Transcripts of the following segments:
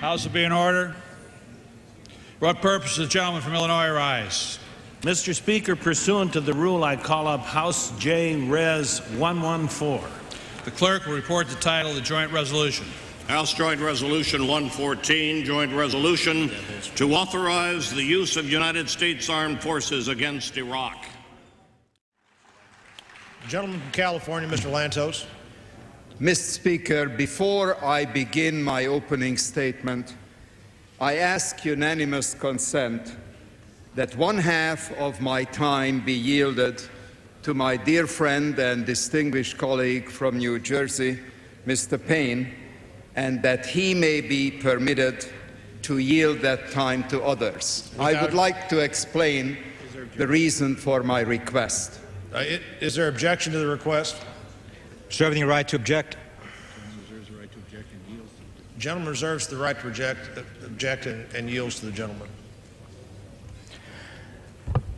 House will be in order. For what purpose does the gentleman from Illinois rise? Mr. Speaker, pursuant to the rule, I call up House H.J.Res 114. The clerk will report the title of the joint resolution. House Joint Resolution 114, joint resolution to authorize the use of United States Armed Forces against Iraq. The gentleman from California, Mr. Lantos. Mr. Speaker, before I begin my opening statement, I ask unanimous consent that one half of my time be yielded to my dear friend and distinguished colleague from New Jersey, Mr. Payne, and that he may be permitted to yield that time to others. I would like to explain the reason for my request. Is there objection to the request? Reserving the right to object. The gentleman reserves the right to object and yields to the gentleman.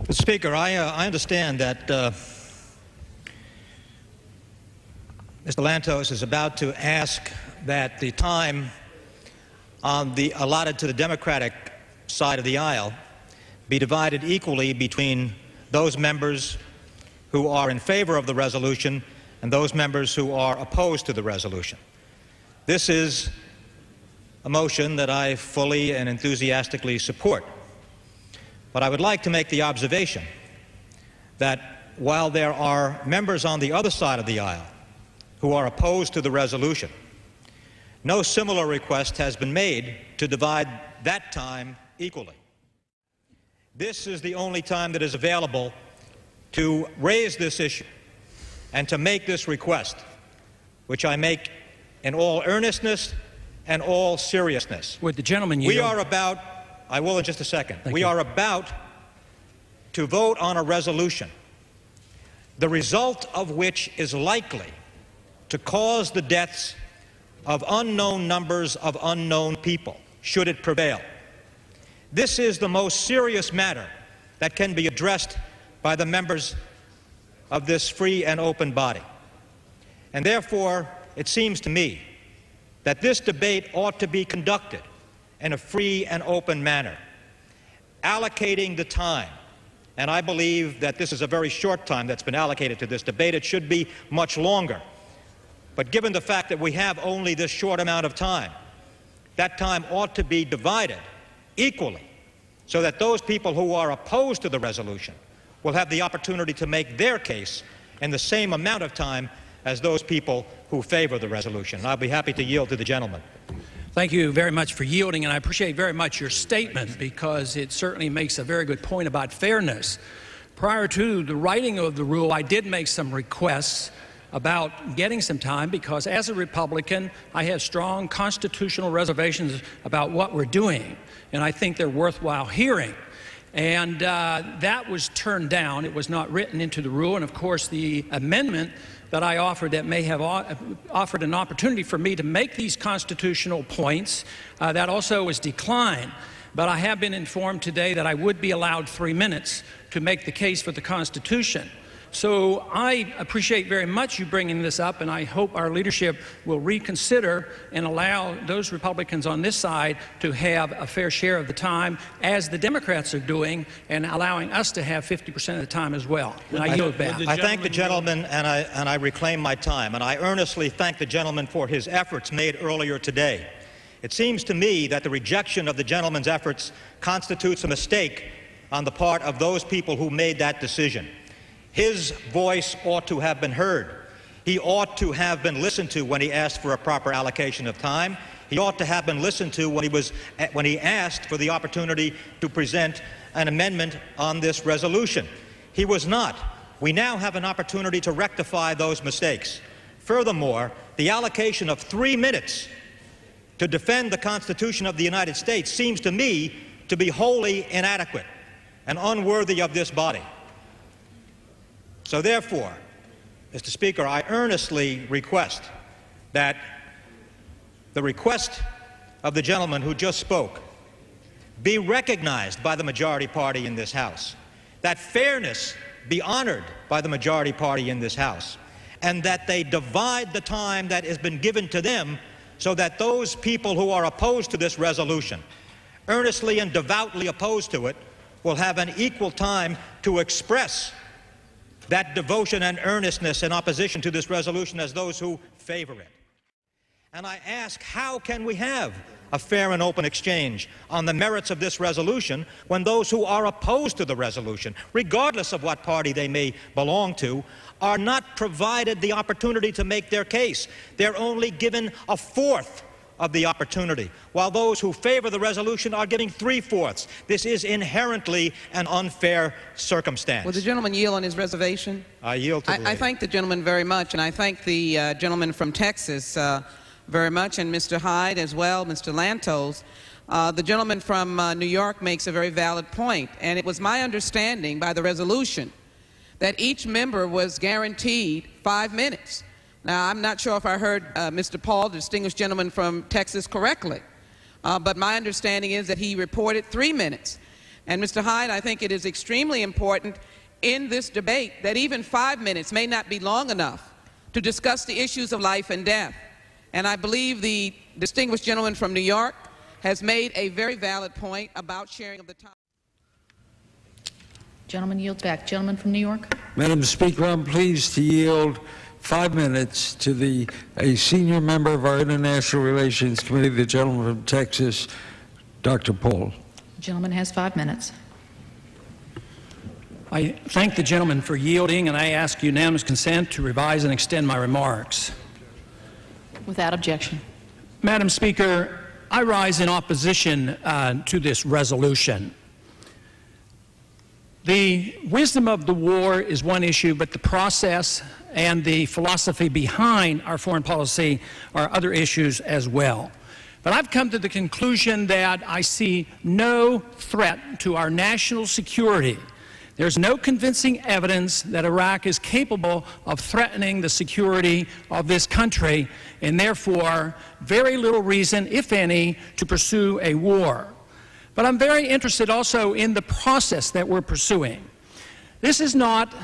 Mr. Speaker, I understand that Mr. Lantos is about to ask that the time allotted to the Democratic side of the aisle be divided equally between those members who are in favor of the resolution and those members who are opposed to the resolution. This is a motion that I fully and enthusiastically support. But I would like to make the observation that while there are members on the other side of the aisle who are opposed to the resolution, no similar request has been made to divide that time equally. This is the only time that is available to raise this issue and to make this request, which I make in all earnestness and all seriousness. Would the gentleman yield? We are about, I will in just a second, Thank we you. are about to vote on a resolution, the result of which is likely to cause the deaths of unknown numbers of unknown people, should it prevail. This is the most serious matter that can be addressed by the members of this free and open body. And therefore, it seems to me that this debate ought to be conducted in a free and open manner, allocating the time. And I believe that this is a very short time that's been allocated to this debate. It should be much longer. But given the fact that we have only this short amount of time, that time ought to be divided equally so that those people who are opposed to the resolution will have the opportunity to make their case in the same amount of time as those people who favor the resolution. And I'll be happy to yield to the gentleman. Thank you very much for yielding, and I appreciate very much your statement because it certainly makes a very good point about fairness. Prior to the writing of the rule, I did make some requests about getting some time because as a Republican, I have strong constitutional reservations about what we're doing, and I think they're worthwhile hearing. And that was turned down. It was not written into the rule, and of course the amendment that I offered that may have offered an opportunity for me to make these constitutional points, that also was declined. But I have been informed today that I would be allowed 3 minutes to make the case for the Constitution. So I appreciate very much you bringing this up, and I hope our leadership will reconsider and allow those Republicans on this side to have a fair share of the time, as the Democrats are doing, and allowing us to have 50% of the time as well. And I yield back. I thank the gentleman, and I reclaim my time, and I earnestly thank the gentleman for his efforts made earlier today. It seems to me that the rejection of the gentleman's efforts constitutes a mistake on the part of those people who made that decision. His voice ought to have been heard. He ought to have been listened to when he asked for a proper allocation of time. He ought to have been listened to when he asked for the opportunity to present an amendment on this resolution. He was not. We now have an opportunity to rectify those mistakes. Furthermore, the allocation of 3 minutes to defend the Constitution of the United States seems to me to be wholly inadequate and unworthy of this body. So therefore, Mr. Speaker, I earnestly request that the request of the gentleman who just spoke be recognized by the majority party in this House, that fairness be honored by the majority party in this House, and that they divide the time that has been given to them so that those people who are opposed to this resolution, earnestly and devoutly opposed to it, will have an equal time to express that devotion and earnestness in opposition to this resolution as those who favor it. And I ask, how can we have a fair and open exchange on the merits of this resolution when those who are opposed to the resolution, regardless of what party they may belong to, are not provided the opportunity to make their case? They're only given a fourth of the opportunity, while those who favor the resolution are getting three-fourths. This is inherently an unfair circumstance. Will the gentleman yield on his reservation? I yield to the lady. I thank the gentleman very much, and I thank the gentleman from Texas very much, and Mr. Hyde as well, Mr. Lantos. The gentleman from New York makes a very valid point, and it was my understanding by the resolution that each member was guaranteed 5 minutes. Now, I'm not sure if I heard Mr. Paul, the distinguished gentleman from Texas, correctly, but my understanding is that he reported 3 minutes. And Mr. Hyde, I think it is extremely important in this debate that even 5 minutes may not be long enough to discuss the issues of life and death. And I believe the distinguished gentleman from New York has made a very valid point about sharing of the time. Gentleman yields back. Gentleman from New York. Madam Speaker, I'm pleased to yield 5 minutes to a senior member of our International Relations Committee, the gentleman from Texas, Dr. Paul. The gentleman has 5 minutes. I thank the gentleman for yielding, and I ask unanimous consent to revise and extend my remarks. Without objection. Madam Speaker, I rise in opposition to this resolution. The wisdom of the war is one issue, but the process and the philosophy behind our foreign policy are other issues as well. But I've come to the conclusion that I see no threat to our national security. There's no convincing evidence that Iraq is capable of threatening the security of this country, and therefore very little reason, if any, to pursue a war. But I'm very interested also in the process that we're pursuing. This is not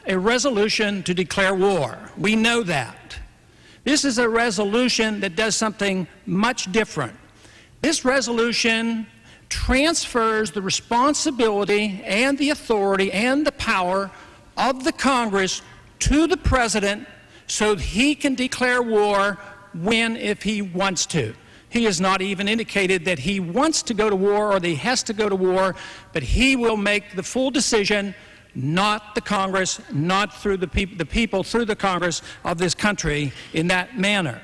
a resolution to declare war. We know that. This is a resolution that does something much different. This resolution transfers the responsibility and the authority and the power of the Congress to the President so that he can declare war when, if he wants to. He has not even indicated that he wants to go to war or that he has to go to war, but he will make the full decision, not the Congress, not through the people through the Congress of this country in that manner.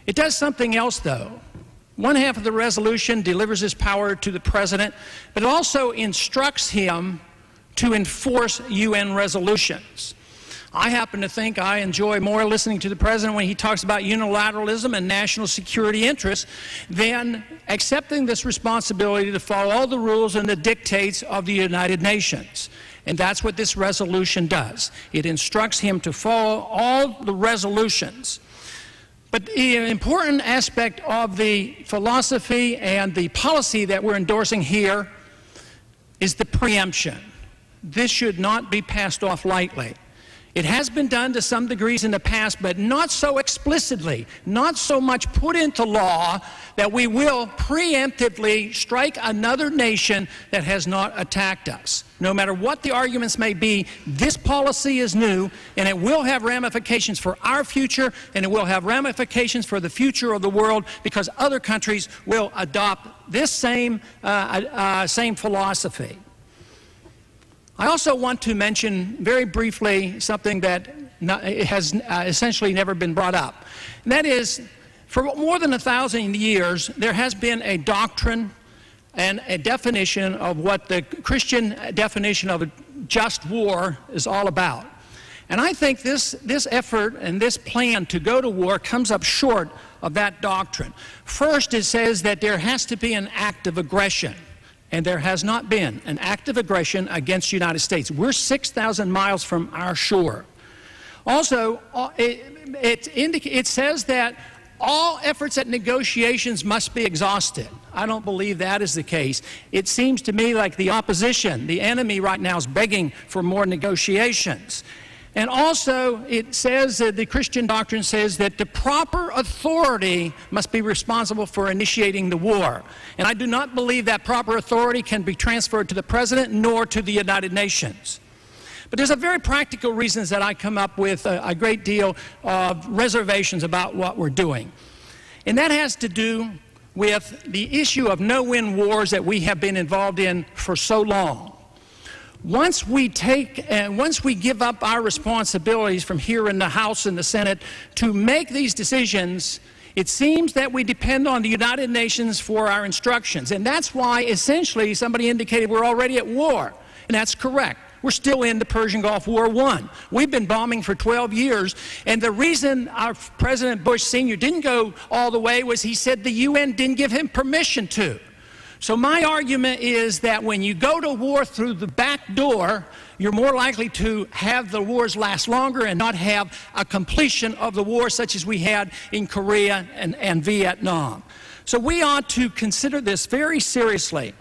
It does something else, though. One half of the resolution delivers his power to the President, but it also instructs him to enforce UN resolutions. I happen to think I enjoy more listening to the President when he talks about unilateralism and national security interests than accepting this responsibility to follow all the rules and the dictates of the United Nations. And that's what this resolution does. It instructs him to follow all the resolutions. But the important aspect of the philosophy and the policy that we're endorsing here is the preemption. This should not be passed off lightly. It has been done to some degrees in the past, but not so explicitly, not so much put into law that we will preemptively strike another nation that has not attacked us. No matter what the arguments may be, this policy is new, and it will have ramifications for our future, and it will have ramifications for the future of the world, because other countries will adopt this same philosophy. I also want to mention very briefly something that has essentially never been brought up. And that is, for more than 1,000 years, there has been a doctrine and a definition of what the Christian definition of a just war is all about. And I think this effort and this plan to go to war comes up short of that doctrine. First, it says that there has to be an act of aggression. And there has not been an act of aggression against the United States. We're 6,000 miles from our shore. Also, it says that all efforts at negotiations must be exhausted. I don't believe that is the case. It seems to me like the opposition, the enemy right now, is begging for more negotiations. And also, it says that the Christian doctrine says that the proper authority must be responsible for initiating the war. And I do not believe that proper authority can be transferred to the President nor to the United Nations. But there's a very practical reasons that I come up with a great deal of reservations about what we're doing. And that has to do with the issue of no-win wars that we have been involved in for so long. Once we give up our responsibilities from here in the House and the Senate to make these decisions, it seems that we depend on the United Nations for our instructions. And that's why, essentially, somebody indicated we're already at war. And that's correct. We're still in the Persian Gulf War I. We've been bombing for 12 years, and the reason our President Bush Sr. didn't go all the way was he said the UN didn't give him permission to. So my argument is that when you go to war through the back door, you're more likely to have the wars last longer and not have a completion of the war such as we had in Korea and Vietnam. So we ought to consider this very seriously.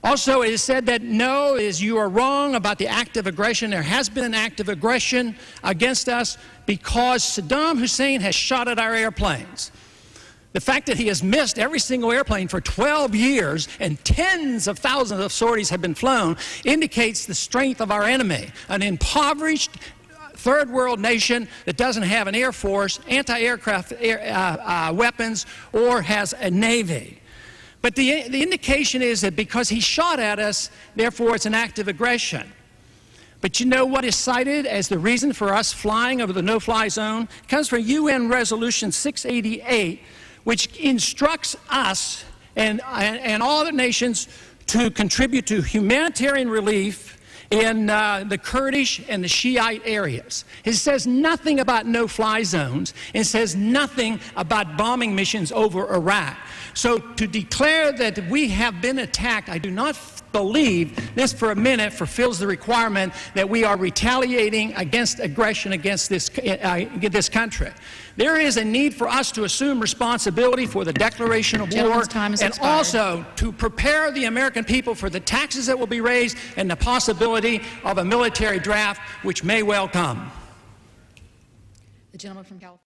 Also, it is said that no, you are wrong about the act of aggression. There has been an act of aggression against us because Saddam Hussein has shot at our airplanes. The fact that he has missed every single airplane for 12 years and tens of thousands of sorties have been flown indicates the strength of our enemy, an impoverished third world nation that doesn't have an air force, anti-aircraft weapons, or has a navy. But the indication is that because he shot at us, therefore it's an act of aggression. But you know what is cited as the reason for us flying over the no-fly zone? It comes from UN Resolution 688, which instructs us and all other nations to contribute to humanitarian relief in the Kurdish and the Shiite areas. It says nothing about no-fly zones. It says nothing about bombing missions over Iraq. So to declare that we have been attacked, I do not believe this for a minute fulfills the requirement that we are retaliating against aggression against this country. There is a need for us to assume responsibility for the declaration of war and also to prepare the American people for the taxes that will be raised and the possibility of a military draft which may well come. The gentleman from California.